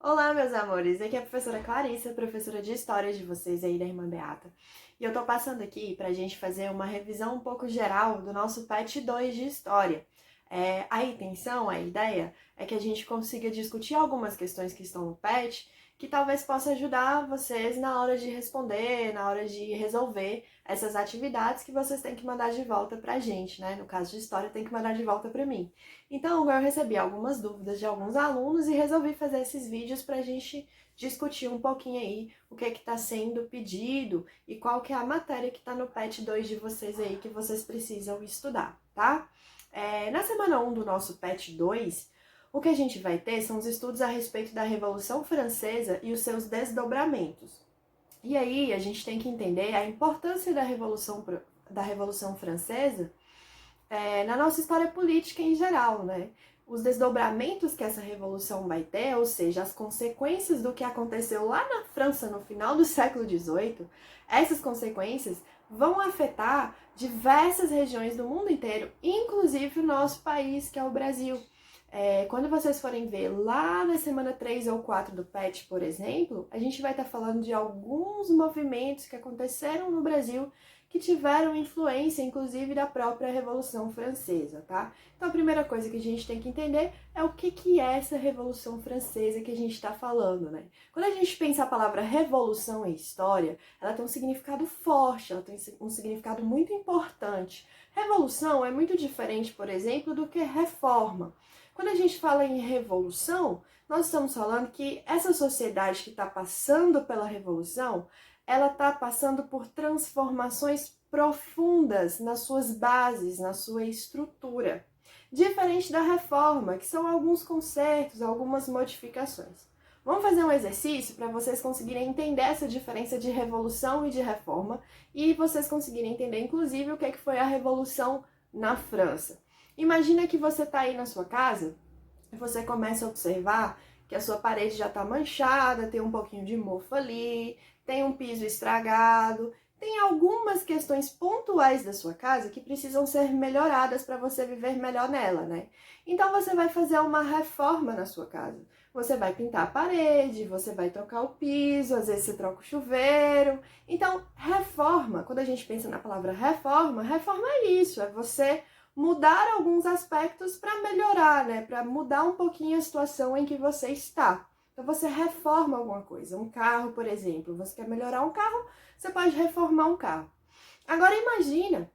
Olá, meus amores! Aqui é a professora Clarissa, professora de História de vocês aí da Irmã Beata. E eu tô passando aqui pra gente fazer uma revisão um pouco geral do nosso PET 2 de História. A intenção, a ideia, é que a gente consiga discutir algumas questões que estão no PET que talvez possa ajudar vocês na hora de responder, na hora de resolver essas atividades que vocês têm que mandar de volta pra gente, né? No caso de História, tem que mandar de volta pra mim. Então, eu recebi algumas dúvidas de alguns alunos e resolvi fazer esses vídeos para a gente discutir um pouquinho aí o que está sendo pedido e qual que é a matéria que está no PET 2 de vocês aí que vocês precisam estudar, tá? Na semana 1 do nosso PET 2, o que a gente vai ter são os estudos a respeito da Revolução Francesa e os seus desdobramentos. E aí a gente tem que entender a importância da Revolução Francesa na nossa história política em geral, né? Os desdobramentos que essa revolução vai ter, ou seja, as consequências do que aconteceu lá na França no final do século XVIII, essas consequências vão afetar diversas regiões do mundo inteiro, inclusive o nosso país, que é o Brasil. Quando vocês forem ver lá na semana 3 ou 4 do PET, por exemplo, a gente vai estar falando de alguns movimentos que aconteceram no Brasil que tiveram influência, inclusive, da própria Revolução Francesa, tá? Então, a primeira coisa que a gente tem que entender é o que é essa Revolução Francesa que a gente está falando, né? Quando a gente pensa a palavra revolução em história, ela tem um significado forte, ela tem um significado muito importante. Revolução é muito diferente, por exemplo, do que reforma. Quando a gente fala em revolução, nós estamos falando que essa sociedade que está passando pela revolução, ela está passando por transformações profundas nas suas bases, na sua estrutura. Diferente da reforma, que são alguns consertos, algumas modificações. Vamos fazer um exercício para vocês conseguirem entender essa diferença de revolução e de reforma e vocês conseguirem entender, inclusive, o que foi a revolução na França. Imagina que você está aí na sua casa e você começa a observar que a sua parede já está manchada, tem um pouquinho de mofo ali, tem um piso estragado, tem algumas questões pontuais da sua casa que precisam ser melhoradas para você viver melhor nela, né? Então você vai fazer uma reforma na sua casa. Você vai pintar a parede, você vai trocar o piso, às vezes você troca o chuveiro. Então, reforma, quando a gente pensa na palavra reforma, reforma é isso, é você mudar alguns aspectos para melhorar, né? Para mudar um pouquinho a situação em que você está. Então você reforma alguma coisa, um carro, por exemplo. Você quer melhorar um carro, você pode reformar um carro. Agora imagina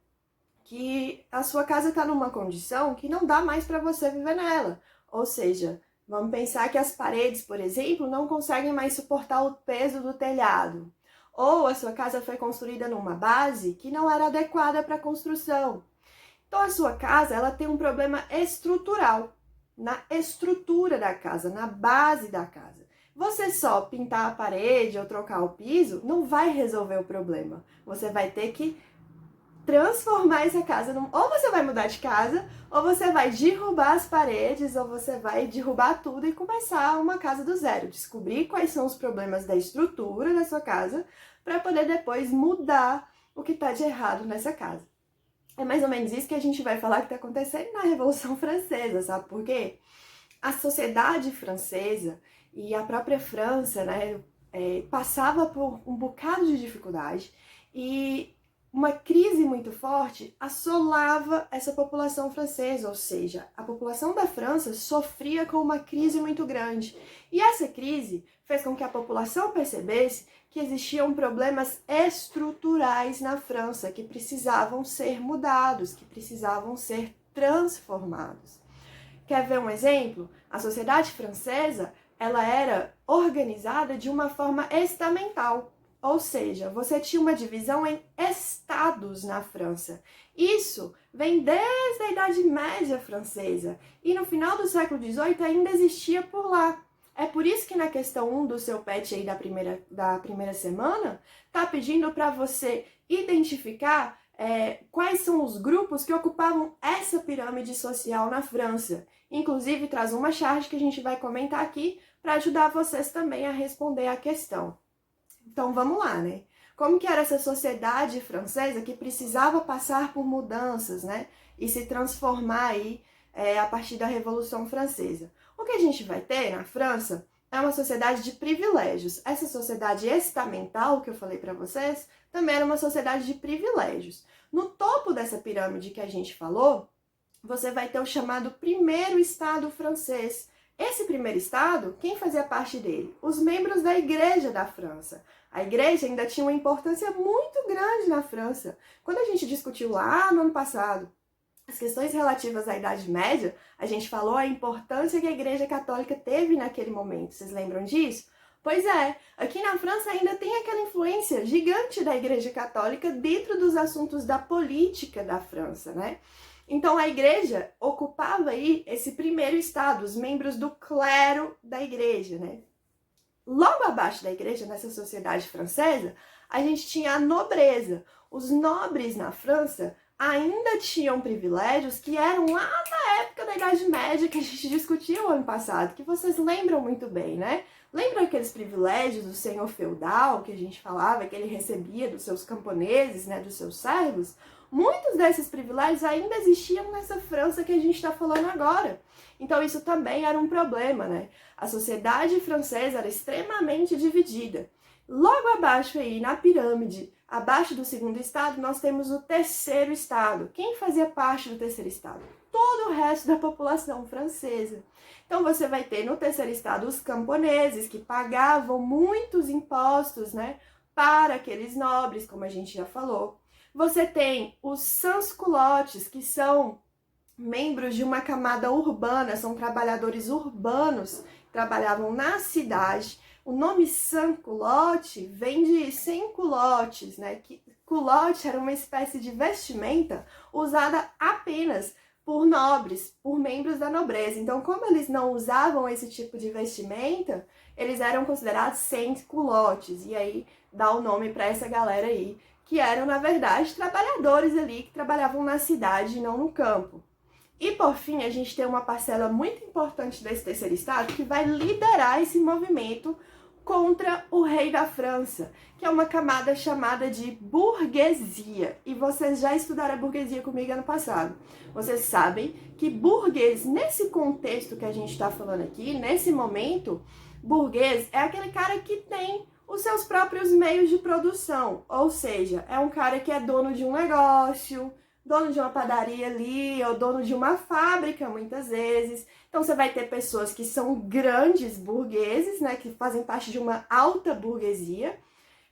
que a sua casa está numa condição que não dá mais para você viver nela. Ou seja, vamos pensar que as paredes, por exemplo, não conseguem mais suportar o peso do telhado. Ou a sua casa foi construída numa base que não era adequada para a construção. Então a sua casa, ela tem um problema estrutural, na estrutura da casa, na base da casa. Você só pintar a parede ou trocar o piso não vai resolver o problema. Você vai ter que transformar essa casa ou você vai mudar de casa, ou você vai derrubar as paredes, ou você vai derrubar tudo e começar uma casa do zero. Descobrir quais são os problemas da estrutura da sua casa para poder depois mudar o que está de errado nessa casa. É mais ou menos isso que a gente vai falar que está acontecendo na Revolução Francesa, sabe por quê? A sociedade francesa e a própria França, né, passava por um bocado de dificuldade e uma crise muito forte assolava essa população francesa, ou seja, a população da França sofria com uma crise muito grande. E essa crise fez com que a população percebesse que existiam problemas estruturais na França que precisavam ser mudados, que precisavam ser transformados. Quer ver um exemplo? A sociedade francesa, ela era organizada de uma forma estamental, ou seja, você tinha uma divisão em estados na França. Isso vem desde a Idade Média francesa e no final do século XVIII ainda existia por lá. É por isso que na questão 1 do seu PET aí da primeira semana, tá pedindo para você identificar quais são os grupos que ocupavam essa pirâmide social na França. Inclusive, traz uma charge que a gente vai comentar aqui para ajudar vocês também a responder a questão. Então, vamos lá, né? Como que era essa sociedade francesa que precisava passar por mudanças, né? E se transformar aí a partir da Revolução Francesa. O que a gente vai ter na França é uma sociedade de privilégios. Essa sociedade estamental que eu falei para vocês também era uma sociedade de privilégios. No topo dessa pirâmide que a gente falou, você vai ter o chamado primeiro estado francês. Esse primeiro estado, quem fazia parte dele? Os membros da Igreja da França. A Igreja ainda tinha uma importância muito grande na França. Quando a gente discutiu lá no ano passado as questões relativas à Idade Média, a gente falou a importância que a Igreja Católica teve naquele momento. Vocês lembram disso? Pois é, aqui na França ainda tem aquela influência gigante da Igreja Católica dentro dos assuntos da política da França, né? Então a Igreja ocupava aí esse primeiro estado, os membros do clero da Igreja, né? Logo abaixo da Igreja, nessa sociedade francesa, a gente tinha a nobreza. Os nobres na França ainda tinham privilégios que eram lá da época da Idade Média que a gente discutiu ano passado, que vocês lembram muito bem, né? Lembram aqueles privilégios do senhor feudal que a gente falava que ele recebia dos seus camponeses, né, dos seus servos? Muitos desses privilégios ainda existiam nessa França que a gente está falando agora. Então isso também era um problema, né? A sociedade francesa era extremamente dividida. Logo abaixo aí, na pirâmide, abaixo do segundo estado, nós temos o terceiro estado. Quem fazia parte do terceiro estado? Todo o resto da população francesa. Então você vai ter no terceiro estado os camponeses, que pagavam muitos impostos, né, para aqueles nobres, como a gente já falou. Você tem os sans-culottes, que são membros de uma camada urbana, são trabalhadores urbanos, que trabalhavam na cidade. O nome sans-culotte vem de sem culottes, né? Que culotte era uma espécie de vestimenta usada apenas por nobres, por membros da nobreza. Então, como eles não usavam esse tipo de vestimenta, eles eram considerados sans-culottes. E aí dá o nome para essa galera aí, que eram, na verdade, trabalhadores ali que trabalhavam na cidade e não no campo. E, por fim, a gente tem uma parcela muito importante desse terceiro estado que vai liderar esse movimento contra o rei da França, que é uma camada chamada de burguesia. E vocês já estudaram a burguesia comigo ano passado. Vocês sabem que burguês, nesse contexto que a gente está falando aqui, nesse momento, burguês é aquele cara que tem os seus próprios meios de produção. Ou seja, é um cara que é dono de um negócio, dono de uma padaria ali, ou dono de uma fábrica, muitas vezes. Então, você vai ter pessoas que são grandes burgueses, né, que fazem parte de uma alta burguesia,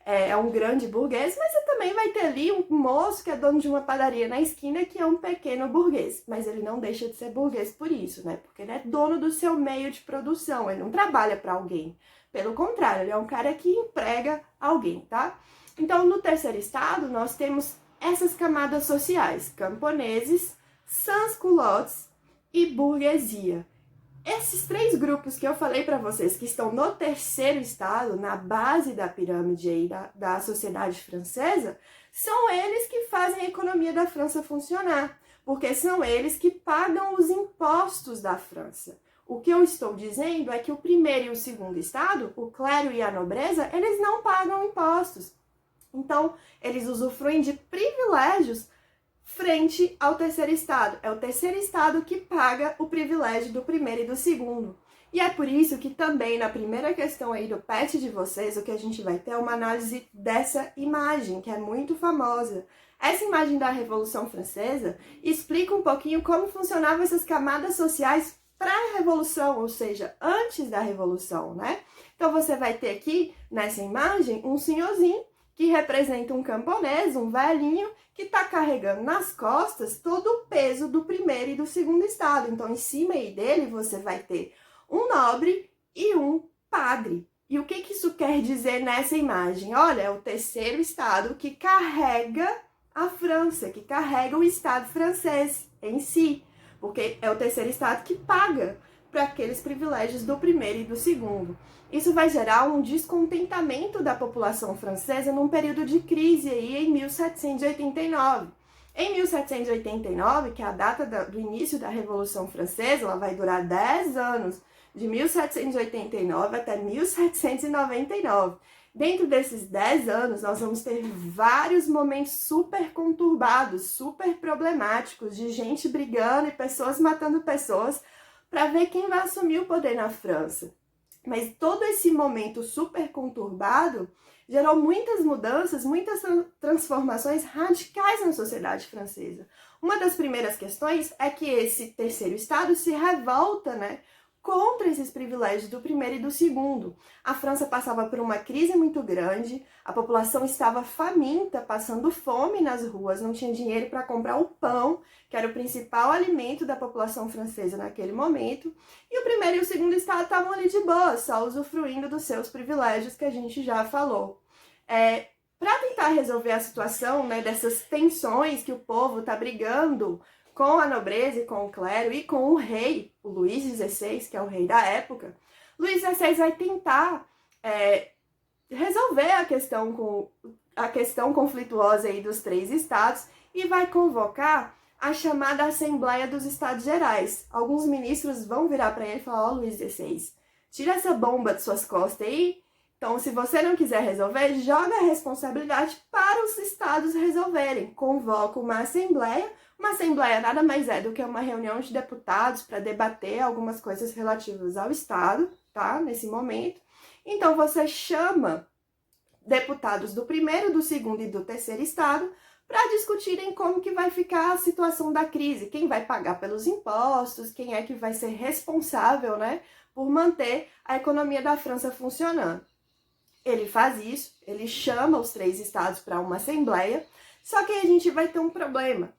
é um grande burguês, mas você também vai ter ali um moço que é dono de uma padaria na esquina, que é um pequeno burguês. Mas ele não deixa de ser burguês por isso, né, porque ele é dono do seu meio de produção, ele não trabalha para alguém. Pelo contrário, ele é um cara que emprega alguém, tá? Então, no terceiro estado, nós temos essas camadas sociais, camponeses, sans-culottes e burguesia. Esses três grupos que eu falei para vocês, que estão no terceiro estado, na base da pirâmide aí da sociedade francesa, são eles que fazem a economia da França funcionar, porque são eles que pagam os impostos da França. O que eu estou dizendo é que o primeiro e o segundo estado, o clero e a nobreza, eles não pagam impostos. Então, eles usufruem de privilégios frente ao terceiro estado. É o terceiro estado que paga o privilégio do primeiro e do segundo. E é por isso que também na primeira questão aí do PET de vocês, o que a gente vai ter é uma análise dessa imagem, que é muito famosa. Essa imagem da Revolução Francesa explica um pouquinho como funcionavam essas camadas sociais pré-revolução, ou seja, antes da revolução, né? Então você vai ter aqui, nessa imagem, um senhorzinho que representa um camponês, um velhinho, que está carregando nas costas todo o peso do primeiro e do segundo estado. Então, em cima aí dele, você vai ter um nobre e um padre. E o que isso quer dizer nessa imagem? Olha, é o terceiro estado que carrega a França, que carrega o estado francês em si. Porque é o terceiro estado que paga para aqueles privilégios do primeiro e do segundo. Isso vai gerar um descontentamento da população francesa num período de crise aí em 1789. Em 1789, que é a data do início da Revolução Francesa, ela vai durar 10 anos, de 1789 até 1799. Dentro desses 10 anos, nós vamos ter vários momentos super conturbados, super problemáticos, de gente brigando e pessoas matando pessoas para ver quem vai assumir o poder na França. Mas todo esse momento super conturbado gerou muitas mudanças, muitas transformações radicais na sociedade francesa. Uma das primeiras questões é que esse terceiro estado se revolta, né, contra esses privilégios do primeiro e do segundo. A França passava por uma crise muito grande, a população estava faminta, passando fome nas ruas, não tinha dinheiro para comprar o pão, que era o principal alimento da população francesa naquele momento, e o primeiro e o segundo estado estavam ali de boa, só usufruindo dos seus privilégios que a gente já falou. Para tentar resolver a situação, né, dessas tensões que o povo está brigando com a nobreza e com o clero e com o rei, o Luís XVI, que é o rei da época, Luís XVI vai tentar resolver a questão conflituosa aí dos três estados e vai convocar a chamada Assembleia dos Estados Gerais. Alguns ministros vão virar para ele e falar: ó, Luís XVI, tira essa bomba de suas costas aí. Então, se você não quiser resolver, joga a responsabilidade para os estados resolverem. Convoca uma assembleia. Uma assembleia nada mais é do que uma reunião de deputados para debater algumas coisas relativas ao estado, tá? Nesse momento. Então, você chama deputados do primeiro, do segundo e do terceiro estado para discutirem como que vai ficar a situação da crise, quem vai pagar pelos impostos, quem é que vai ser responsável, né, por manter a economia da França funcionando. Ele faz isso, ele chama os três estados para uma assembleia, só que aí a gente vai ter um problema.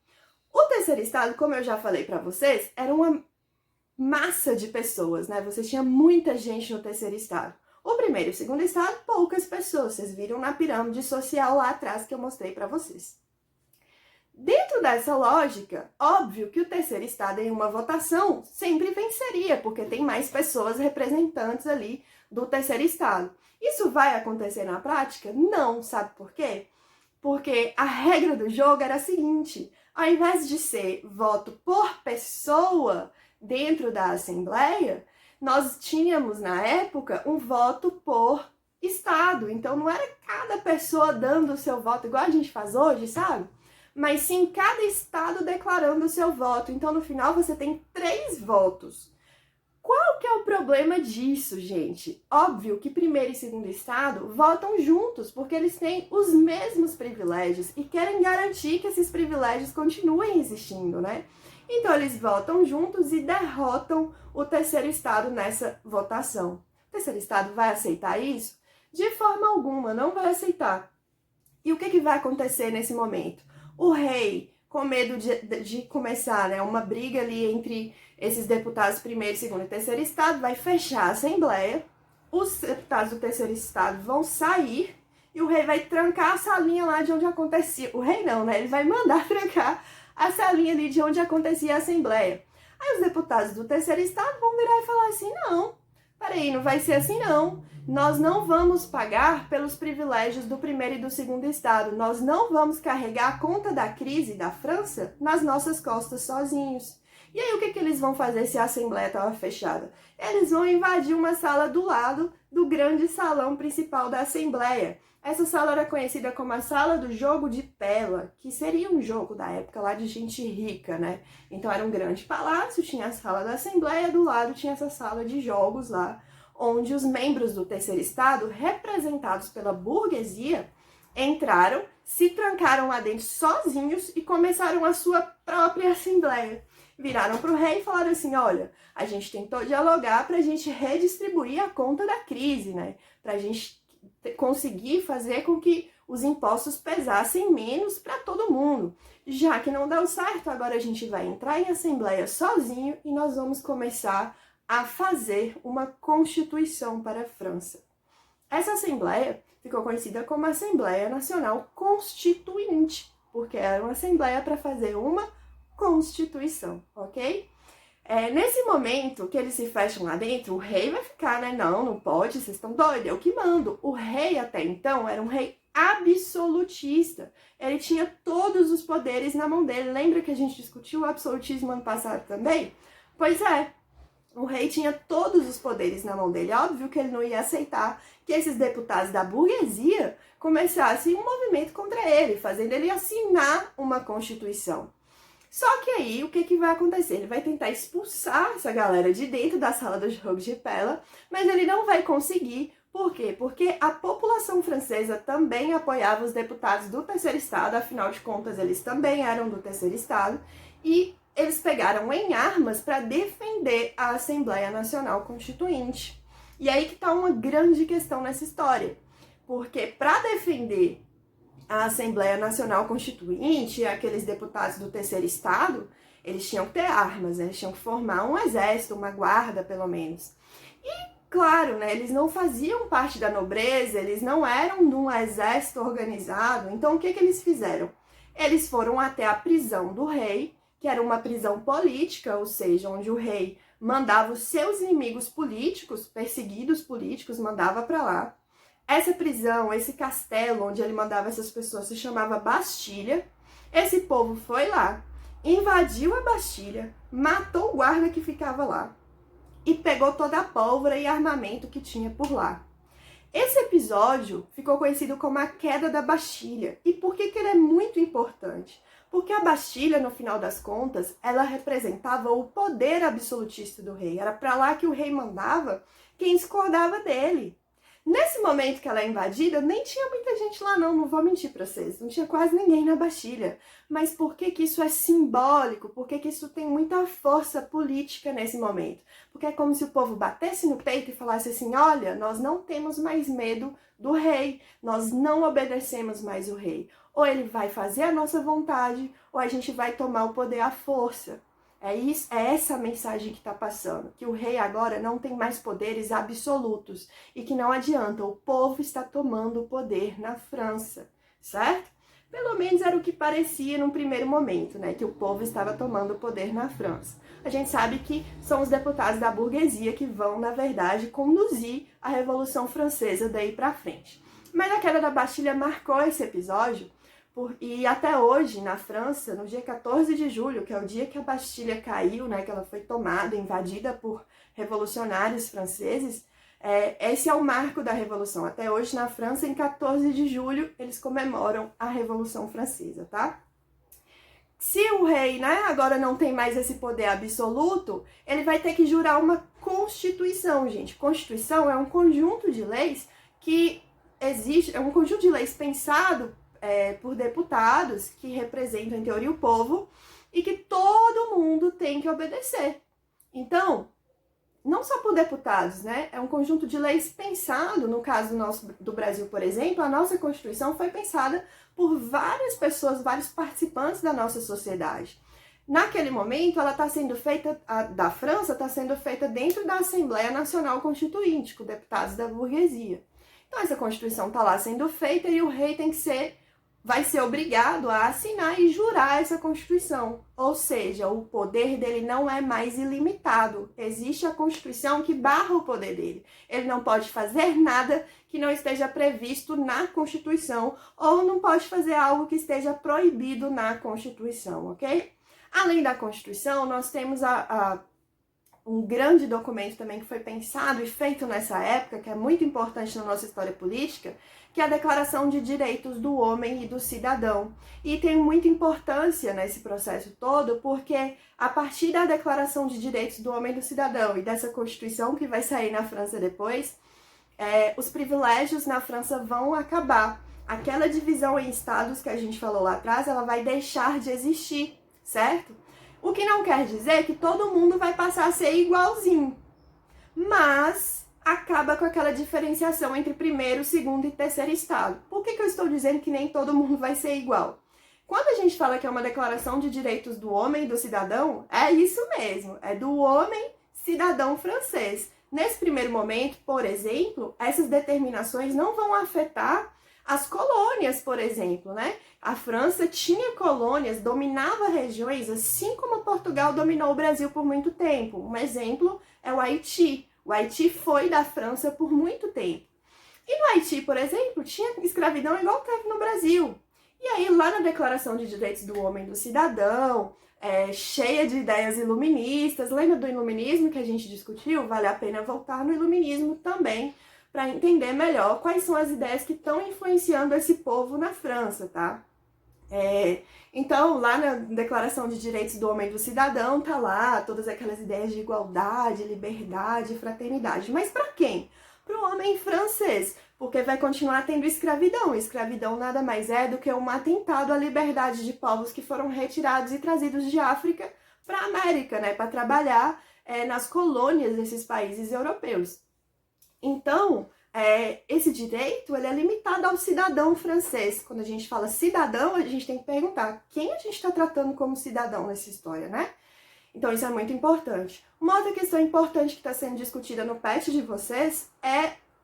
O terceiro estado, como eu já falei para vocês, era uma massa de pessoas, né? Você tinha muita gente no terceiro estado. O primeiro e o segundo estado, poucas pessoas. Vocês viram na pirâmide social lá atrás que eu mostrei para vocês. Dentro dessa lógica, óbvio que o terceiro estado em uma votação sempre venceria, porque tem mais pessoas representantes ali do terceiro estado. Isso vai acontecer na prática? Não, sabe por quê? Porque a regra do jogo era a seguinte: ao invés de ser voto por pessoa dentro da Assembleia, nós tínhamos na época um voto por estado. Então não era cada pessoa dando o seu voto igual a gente faz hoje, sabe? Mas sim cada estado declarando o seu voto. Então no final você tem 3 votos. Qual que é o problema disso, gente? Óbvio que primeiro e segundo estado votam juntos, porque eles têm os mesmos privilégios e querem garantir que esses privilégios continuem existindo, né? Então eles votam juntos e derrotam o terceiro estado nessa votação. O terceiro estado vai aceitar isso? De forma alguma, não vai aceitar. E o que vai acontecer nesse momento? O rei, com medo de começar, né, uma briga ali entre esses deputados primeiro, segundo e terceiro estado, vai fechar a Assembleia, os deputados do terceiro estado vão sair e o rei vai trancar a salinha lá de onde acontecia. O rei não, né? Ele vai mandar trancar a salinha ali de onde acontecia a Assembleia. Aí os deputados do terceiro estado vão virar e falar assim: não, peraí, não vai ser assim não. Nós não vamos pagar pelos privilégios do primeiro e do segundo estado. Nós não vamos carregar a conta da crise da França nas nossas costas sozinhos. E aí o que eles vão fazer se a Assembleia estava fechada? Eles vão invadir uma sala do lado do grande salão principal da Assembleia. Essa sala era conhecida como a sala do jogo de tela, que seria um jogo da época lá de gente rica, né? Então era um grande palácio, tinha a sala da Assembleia, do lado tinha essa sala de jogos lá, onde os membros do terceiro estado, representados pela burguesia, entraram, se trancaram lá dentro sozinhos e começaram a sua própria assembleia. Viraram para o rei e falaram assim: olha, a gente tentou dialogar para a gente redistribuir a conta da crise, né? Para a gente conseguir fazer com que os impostos pesassem menos para todo mundo. Já que não deu certo, agora a gente vai entrar em assembleia sozinho e nós vamos começar a fazer uma constituição para a França. Essa assembleia ficou conhecida como Assembleia Nacional Constituinte, porque era uma assembleia para fazer uma constituição, ok? Nesse momento que eles se fecham lá dentro, o rei vai ficar, né? Não pode, vocês estão doidos, eu que mando. O rei até então era um rei absolutista. Ele tinha todos os poderes na mão dele. Lembra que a gente discutiu o absolutismo ano passado também? Pois é, o rei tinha todos os poderes na mão dele. Óbvio que ele não ia aceitar que esses deputados da burguesia começassem um movimento contra ele, fazendo ele assinar uma constituição. Só que aí, o que vai acontecer? Ele vai tentar expulsar essa galera de dentro da sala dos jogos de Pella, mas ele não vai conseguir. Por quê? Porque a população francesa também apoiava os deputados do terceiro estado, afinal de contas, eles também eram do terceiro estado, e eles pegaram em armas para defender a Assembleia Nacional Constituinte. E aí que está uma grande questão nessa história, porque para defender a Assembleia Nacional Constituinte, aqueles deputados do terceiro estado, eles tinham que ter armas, né? Eles tinham que formar um exército, uma guarda, pelo menos. E, claro, né, eles não faziam parte da nobreza, eles não eram de um exército organizado. Então, o que eles fizeram? Eles foram até a prisão do rei, que era uma prisão política, ou seja, onde o rei mandava os seus inimigos políticos, perseguidos políticos, mandava para lá. Essa prisão, esse castelo onde ele mandava essas pessoas se chamava Bastilha. Esse povo foi lá, invadiu a Bastilha, matou o guarda que ficava lá e pegou toda a pólvora e armamento que tinha por lá. Esse episódio ficou conhecido como a queda da Bastilha. E por que ele é muito importante? Porque a Bastilha, no final das contas, ela representava o poder absolutista do rei. Era para lá que o rei mandava quem discordava dele. Nesse momento que ela é invadida, nem tinha muita gente lá não vou mentir para vocês, não tinha quase ninguém na Bastilha. Mas por que isso é simbólico? Por que isso tem muita força política nesse momento? Porque é como se o povo batesse no peito e falasse assim, olha, nós não temos mais medo do rei, nós não obedecemos mais o rei. Ou ele vai fazer a nossa vontade, ou a gente vai tomar o poder à força. É essa a mensagem que está passando, que o rei agora não tem mais poderes absolutos e que não adianta, o povo está tomando o poder na França, certo? Pelo menos era o que parecia num primeiro momento, né, que o povo estava tomando o poder na França. A gente sabe que são os deputados da burguesia que vão, na verdade, conduzir a Revolução Francesa daí para frente. Mas a queda da Bastilha marcou esse episódio. E até hoje, na França, no dia 14 de julho, que é o dia que a Bastilha caiu, né, que ela foi tomada, invadida por revolucionários franceses, esse é o marco da Revolução. Até hoje, na França, em 14 de julho, eles comemoram a Revolução Francesa, tá? Se o rei, né, agora não tem mais esse poder absoluto, ele vai ter que jurar uma Constituição, gente. Constituição é um conjunto de leis que existe, é um conjunto de leis pensado por deputados que representam, em teoria, o povo e que todo mundo tem que obedecer. Então, não só por deputados, né? É um conjunto de leis pensado, no caso do Brasil, por exemplo, a nossa Constituição foi pensada por várias pessoas, vários participantes da nossa sociedade. Naquele momento, ela está sendo feita, da França está sendo feita dentro da Assembleia Nacional Constituinte, com deputados da burguesia. Então, essa Constituição está lá sendo feita e o rei vai ser obrigado a assinar e jurar essa Constituição. Ou seja, o poder dele não é mais ilimitado. Existe a Constituição que barra o poder dele. Ele não pode fazer nada que não esteja previsto na Constituição ou não pode fazer algo que esteja proibido na Constituição, ok? Além da Constituição, nós temos um grande documento também que foi pensado e feito nessa época, que é muito importante na nossa história política, que é a Declaração de Direitos do Homem e do Cidadão. E tem muita importância nesse processo todo, porque a partir da Declaração de Direitos do Homem e do Cidadão e dessa Constituição que vai sair na França depois, os privilégios na França vão acabar. Aquela divisão em estados que a gente falou lá atrás, ela vai deixar de existir, certo? O que não quer dizer que todo mundo vai passar a ser igualzinho, mas acaba com aquela diferenciação entre primeiro, segundo e terceiro estado. Por que eu estou dizendo que nem todo mundo vai ser igual? Quando a gente fala que é uma declaração de direitos do homem e do cidadão, é isso mesmo, é do homem cidadão francês. Nesse primeiro momento, por exemplo, essas determinações não vão afetar as colônias, por exemplo, né? A França tinha colônias, dominava regiões, assim como Portugal dominou o Brasil por muito tempo. Um exemplo é o Haiti. O Haiti foi da França por muito tempo. E no Haiti, por exemplo, tinha escravidão igual teve no Brasil. E aí, lá na Declaração de Direitos do Homem e do Cidadão, cheia de ideias iluministas, lembra do iluminismo que a gente discutiu? Vale a pena voltar no iluminismo também, para entender melhor quais são as ideias que estão influenciando esse povo na França, tá? Então, lá na Declaração de Direitos do Homem e do Cidadão, tá lá todas aquelas ideias de igualdade, liberdade, fraternidade. Mas para quem? Para o homem francês, porque vai continuar tendo escravidão. Escravidão nada mais é do que um atentado à liberdade de povos que foram retirados e trazidos de África para a América, né, para trabalhar nas colônias desses países europeus. Então, esse direito ele é limitado ao cidadão francês. Quando a gente fala cidadão, a gente tem que perguntar quem a gente está tratando como cidadão nessa história, né? Então isso é muito importante. Uma outra questão importante que está sendo discutida no PET de vocês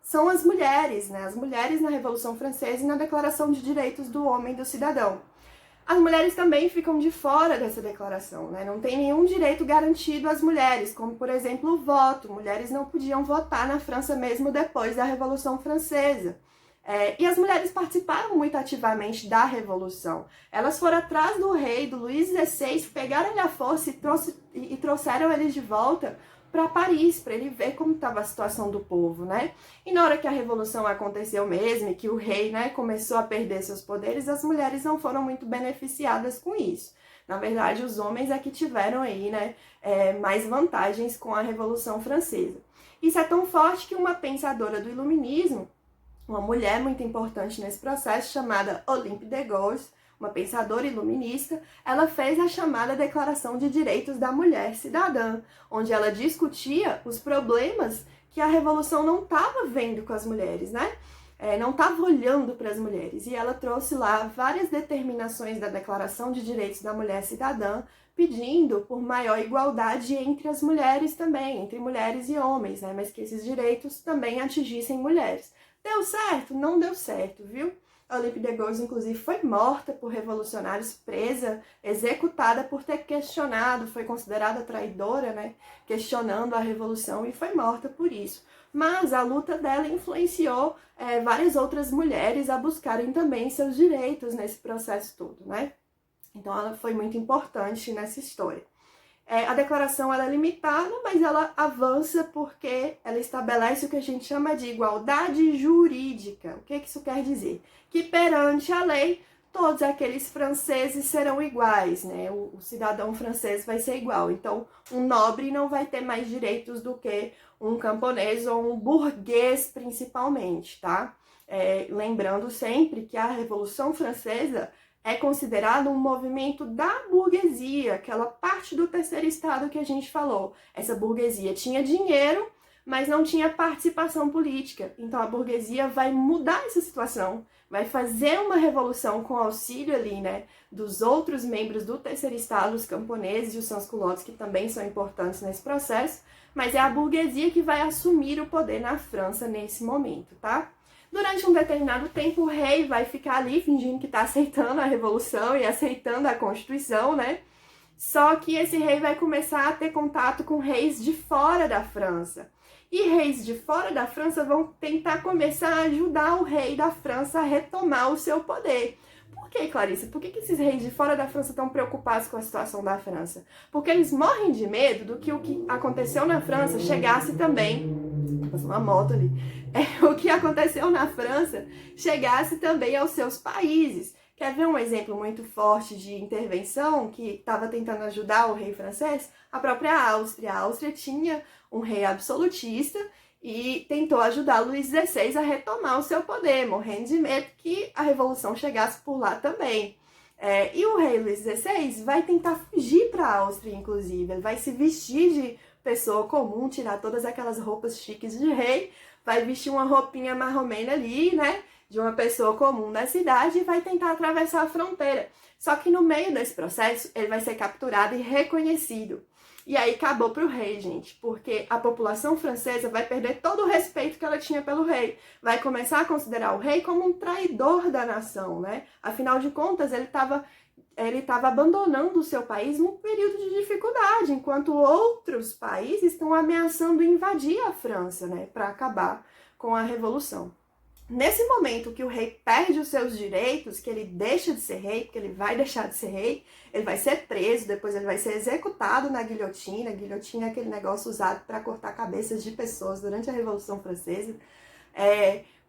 são as mulheres, né? As mulheres na Revolução Francesa e na Declaração de Direitos do Homem e do Cidadão. As mulheres também ficam de fora dessa declaração, né? Não tem nenhum direito garantido às mulheres, como, por exemplo, o voto. Mulheres não podiam votar na França mesmo depois da Revolução Francesa. E as mulheres participaram muito ativamente da Revolução. Elas foram atrás do rei, do Luís XVI, pegaram ele à força e trouxeram ele de volta para Paris, para ele ver como estava a situação do povo, né? E na hora que a Revolução aconteceu mesmo, e que o rei, né, começou a perder seus poderes, as mulheres não foram muito beneficiadas com isso. Na verdade, os homens é que tiveram aí, né, mais vantagens com a Revolução Francesa. Isso é tão forte que uma pensadora do Iluminismo, uma mulher muito importante nesse processo, chamada Olympe de Gouges, uma pensadora iluminista, ela fez a chamada Declaração de Direitos da Mulher Cidadã, onde ela discutia os problemas que a Revolução não estava vendo com as mulheres, né? Não estava olhando para as mulheres. E ela trouxe lá várias determinações da Declaração de Direitos da Mulher Cidadã, pedindo por maior igualdade entre as mulheres também, entre mulheres e homens, né? Mas que esses direitos também atingissem mulheres. Deu certo? Não deu certo, viu? A Olympe de Gouges, inclusive, foi morta por revolucionários, presa, executada por ter questionado, foi considerada traidora, né? Questionando a revolução e foi morta por isso. Mas a luta dela influenciou várias outras mulheres a buscarem também seus direitos nesse processo todo, né? Então ela foi muito importante nessa história. A declaração ela é limitada, mas ela avança porque ela estabelece o que a gente chama de igualdade jurídica. O que isso quer dizer? Que perante a lei, todos aqueles franceses serão iguais, né? O cidadão francês vai ser igual. Então, um nobre não vai ter mais direitos do que um camponês ou um burguês, principalmente, tá? Lembrando sempre que a Revolução Francesa é considerado um movimento da burguesia, aquela parte do terceiro estado que a gente falou. Essa burguesia tinha dinheiro, mas não tinha participação política. Então a burguesia vai mudar essa situação, vai fazer uma revolução com auxílio ali, né, dos outros membros do terceiro estado, os camponeses e os sans-culottes, que também são importantes nesse processo, mas é a burguesia que vai assumir o poder na França nesse momento, tá? Durante um determinado tempo, o rei vai ficar ali fingindo que está aceitando a revolução e aceitando a Constituição, né? Só que esse rei vai começar a ter contato com reis de fora da França. E reis de fora da França vão tentar começar a ajudar o rei da França a retomar o seu poder. Por que, Clarissa? Por que esses reis de fora da França estão preocupados com a situação da França? Porque eles morrem de medo do que o que aconteceu na França chegasse também. Passou uma moto ali. O que aconteceu na França chegasse também aos seus países. Quer ver um exemplo muito forte de intervenção que estava tentando ajudar o rei francês? A própria Áustria. A Áustria tinha um rei absolutista e tentou ajudar Luís XVI a retomar o seu poder, morrendo de medo que a revolução chegasse por lá também. E o rei Luís XVI vai tentar fugir para a Áustria, inclusive. Ele vai se vestir de pessoa comum, tirar todas aquelas roupas chiques de rei, vai vestir uma roupinha marromena ali, né, de uma pessoa comum da cidade e vai tentar atravessar a fronteira. Só que no meio desse processo, ele vai ser capturado e reconhecido. E aí acabou pro rei, gente, porque a população francesa vai perder todo o respeito que ela tinha pelo rei. Vai começar a considerar o rei como um traidor da nação, né? Afinal de contas, ele estava abandonando o seu país num período de dificuldade, enquanto outros países estão ameaçando invadir a França, né, para acabar com a revolução. Nesse momento que o rei perde os seus direitos, que ele deixa de ser rei, porque ele vai deixar de ser rei, ele vai ser preso, depois ele vai ser executado na guilhotina. A guilhotina é aquele negócio usado para cortar cabeças de pessoas durante a Revolução Francesa.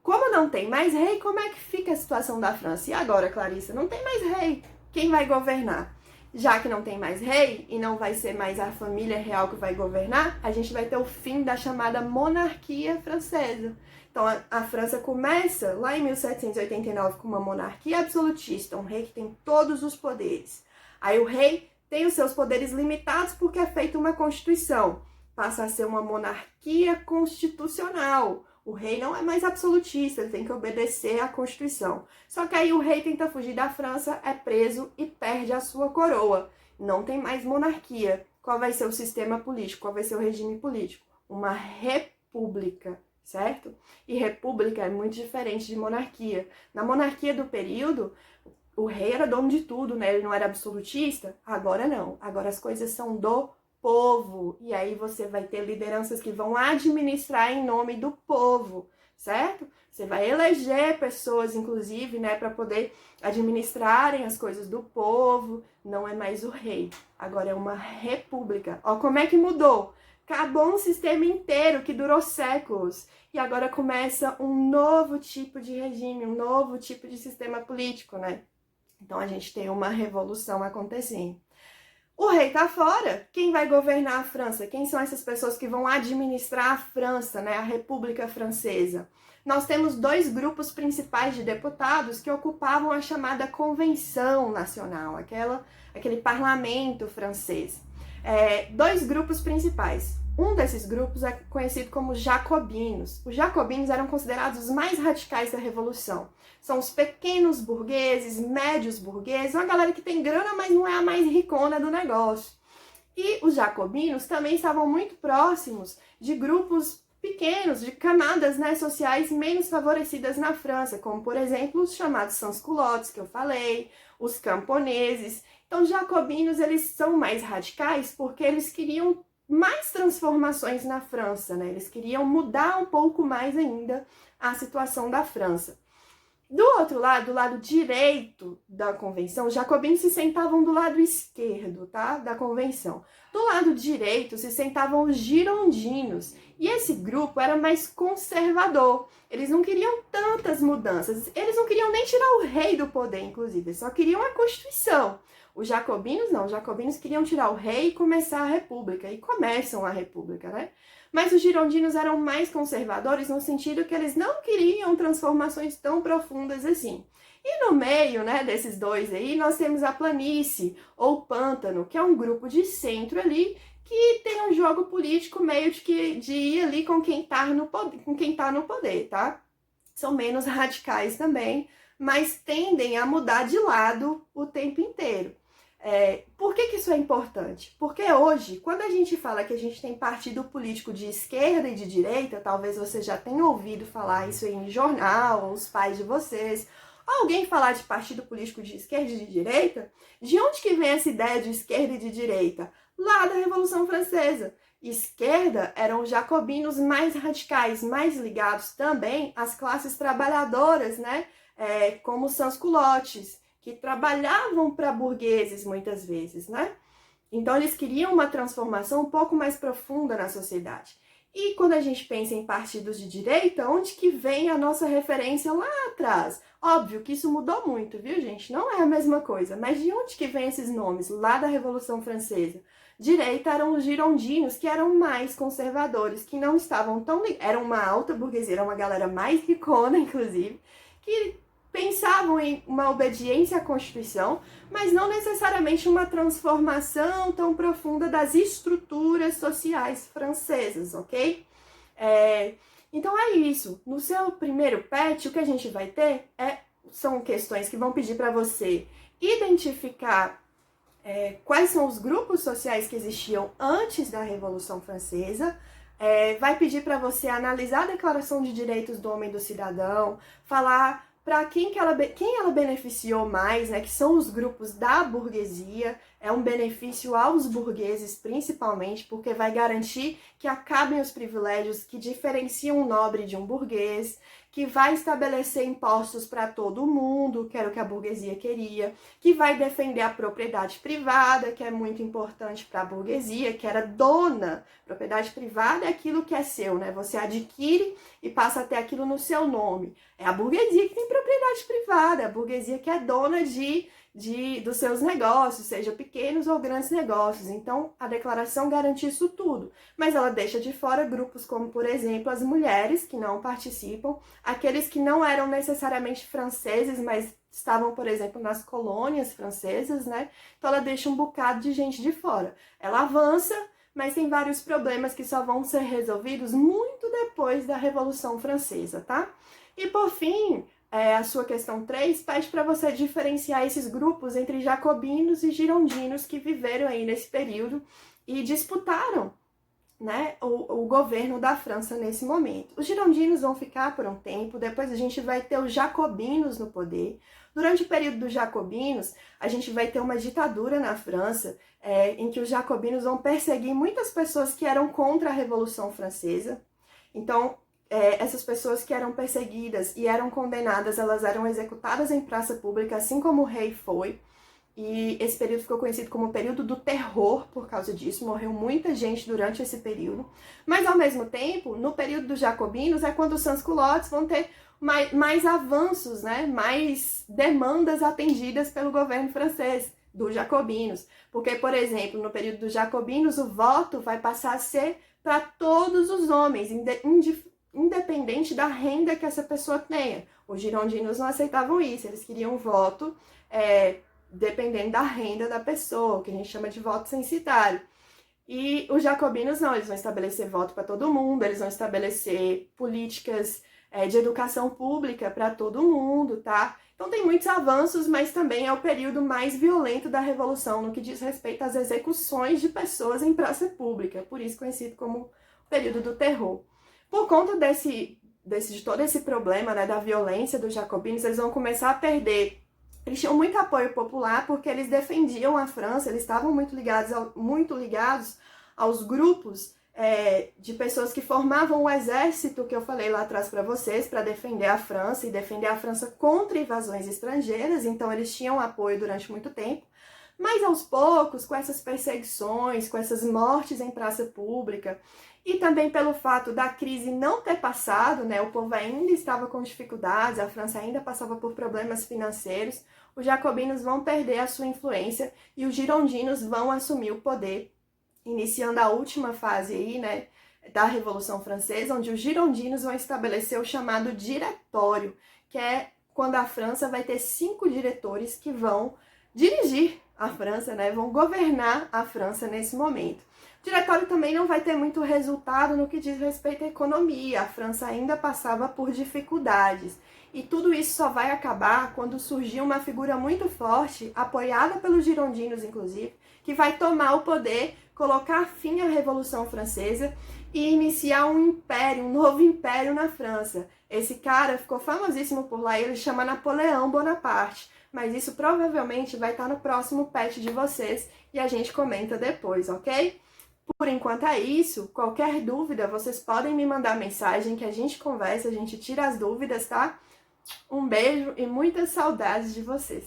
Como não tem mais rei, como é que fica a situação da França? E agora, Clarissa, não tem mais rei. Quem vai governar? Já que não tem mais rei e não vai ser mais a família real que vai governar, a gente vai ter o fim da chamada monarquia francesa. Então, a França começa lá em 1789 com uma monarquia absolutista, um rei que tem todos os poderes. Aí o rei tem os seus poderes limitados porque é feita uma constituição. Passa a ser uma monarquia constitucional. O rei não é mais absolutista, ele tem que obedecer à Constituição. Só que aí o rei tenta fugir da França, é preso e perde a sua coroa. Não tem mais monarquia. Qual vai ser o sistema político? Qual vai ser o regime político? Uma república, certo? E república é muito diferente de monarquia. Na monarquia do período, o rei era dono de tudo, né? Ele não era absolutista. Agora não. Agora as coisas são do povo, e aí você vai ter lideranças que vão administrar em nome do povo, certo? Você vai eleger pessoas, inclusive, né, para poder administrarem as coisas do povo. Não é mais o rei, agora é uma república. Ó, como é que mudou? Acabou um sistema inteiro que durou séculos, e agora começa um novo tipo de regime, um novo tipo de sistema político, né? Então a gente tem uma revolução acontecendo. O rei tá fora. Quem vai governar a França? Quem são essas pessoas que vão administrar a França, né? A República Francesa? Nós temos dois grupos principais de deputados que ocupavam a chamada Convenção Nacional, aquele parlamento francês. Dois grupos principais. Um desses grupos é conhecido como jacobinos. Os jacobinos eram considerados os mais radicais da Revolução. São os pequenos burgueses, médios burgueses, uma galera que tem grana, mas não é a mais ricona do negócio. E os jacobinos também estavam muito próximos de grupos pequenos, de camadas, né, sociais menos favorecidas na França, como, por exemplo, os chamados sans-culottes, que eu falei, os camponeses. Então, os jacobinos, eles são mais radicais porque eles queriam mais transformações na França, né? Eles queriam mudar um pouco mais ainda a situação da França. Do outro lado, do lado direito da convenção, os jacobinos se sentavam do lado esquerdo, tá? Da convenção. Do lado direito se sentavam os girondinos, e esse grupo era mais conservador. Eles não queriam tantas mudanças, eles não queriam nem tirar o rei do poder, inclusive, eles só queriam a Constituição. Os jacobinos não, os jacobinos queriam tirar o rei e começar a república, e começam a república, né? Mas os girondinos eram mais conservadores no sentido que eles não queriam transformações tão profundas assim. E no meio, né, desses dois aí, nós temos a planície, ou pântano, que é um grupo de centro ali, que tem um jogo político meio de ir ali com quem tá no poder, tá? São menos radicais também, mas tendem a mudar de lado o tempo inteiro. Por que isso é importante? Porque hoje, quando a gente fala que a gente tem partido político de esquerda e de direita, talvez você já tenha ouvido falar isso em jornal, os pais de vocês, alguém falar de partido político de esquerda e de direita, de onde que vem essa ideia de esquerda e de direita? Lá da Revolução Francesa. Esquerda eram os jacobinos mais radicais, mais ligados também às classes trabalhadoras, né? Como os sans-culottes, que trabalhavam para burgueses muitas vezes, né? Então eles queriam uma transformação um pouco mais profunda na sociedade. E quando a gente pensa em partidos de direita, onde que vem a nossa referência lá atrás? Óbvio que isso mudou muito, viu, gente? Não é a mesma coisa, mas de onde que vem esses nomes lá da Revolução Francesa? Direita eram os girondinos, que eram mais conservadores, que não estavam tão... Eram uma alta burguesia, era uma galera mais ricona, inclusive, que pensavam em uma obediência à Constituição, mas não necessariamente uma transformação tão profunda das estruturas sociais francesas, ok? Então é isso. No seu primeiro PET, o que a gente vai ter são questões que vão pedir para você identificar quais são os grupos sociais que existiam antes da Revolução Francesa, vai pedir para você analisar a Declaração de Direitos do Homem e do Cidadão, falar para quem ela beneficiou mais, né, que são os grupos da burguesia, é um benefício aos burgueses, principalmente, porque vai garantir que acabem os privilégios que diferenciam um nobre de um burguês, que vai estabelecer impostos para todo mundo, que era o que a burguesia queria, que vai defender a propriedade privada, que é muito importante para a burguesia, que era dona. Propriedade privada é aquilo que é seu, né? Você adquire e passa a ter aquilo no seu nome. É a burguesia que tem propriedade privada, é a burguesia que é dona dos seus negócios, seja pequenos ou grandes negócios. Então, a declaração garante isso tudo, mas ela deixa de fora grupos como, por exemplo, as mulheres, que não participam, aqueles que não eram necessariamente franceses, mas estavam, por exemplo, nas colônias francesas, né? Então, ela deixa um bocado de gente de fora. Ela avança, mas tem vários problemas que só vão ser resolvidos muito depois da Revolução Francesa, tá? E, por fim, a sua questão 3 pede para você diferenciar esses grupos entre jacobinos e girondinos que viveram aí nesse período e disputaram, né, o governo da França nesse momento. Os girondinos vão ficar por um tempo, depois a gente vai ter os jacobinos no poder. Durante o período dos jacobinos, a gente vai ter uma ditadura na França, em que os jacobinos vão perseguir muitas pessoas que eram contra a Revolução Francesa. Então, essas pessoas que eram perseguidas e eram condenadas, elas eram executadas em praça pública, assim como o rei foi. E esse período ficou conhecido como o período do terror por causa disso. Morreu muita gente durante esse período. Mas, ao mesmo tempo, no período dos jacobinos, é quando os sans-culottes vão ter mais avanços, né? Mais demandas atendidas pelo governo francês, dos jacobinos. Porque, por exemplo, no período dos jacobinos, o voto vai passar a ser para todos os homens, independente da renda que essa pessoa tenha. Os girondinos não aceitavam isso, eles queriam voto dependendo da renda da pessoa, o que a gente chama de voto censitário. E os jacobinos não, eles vão estabelecer voto para todo mundo, eles vão estabelecer políticas de educação pública para todo mundo, tá? Então tem muitos avanços, mas também é o período mais violento da Revolução no que diz respeito às execuções de pessoas em praça pública, por isso conhecido como o período do terror. Por conta de todo esse problema, né, da violência dos jacobinos, eles vão começar a perder. Eles tinham muito apoio popular porque eles defendiam a França, eles estavam muito ligados aos grupos de pessoas que formavam o exército que eu falei lá atrás para vocês, para defender a França e defender a França contra invasões estrangeiras. Então eles tinham apoio durante muito tempo. Mas aos poucos, com essas perseguições, com essas mortes em praça pública, e também pelo fato da crise não ter passado, né, o povo ainda estava com dificuldades, a França ainda passava por problemas financeiros, os jacobinos vão perder a sua influência e os girondinos vão assumir o poder, iniciando a última fase aí, né, da Revolução Francesa, onde os girondinos vão estabelecer o chamado diretório, que é quando a França vai ter 5 diretores que vão dirigir a França, né, vão governar a França nesse momento. O diretório também não vai ter muito resultado no que diz respeito à economia. A França ainda passava por dificuldades. E tudo isso só vai acabar quando surgir uma figura muito forte, apoiada pelos girondinos, inclusive, que vai tomar o poder, colocar fim à Revolução Francesa e iniciar um império, um novo império na França. Esse cara ficou famosíssimo por lá, ele chama Napoleão Bonaparte. Mas isso provavelmente vai estar no próximo patch de vocês e a gente comenta depois, ok? Por enquanto é isso. Qualquer dúvida, vocês podem me mandar mensagem que a gente conversa, a gente tira as dúvidas, tá? Um beijo e muitas saudades de vocês.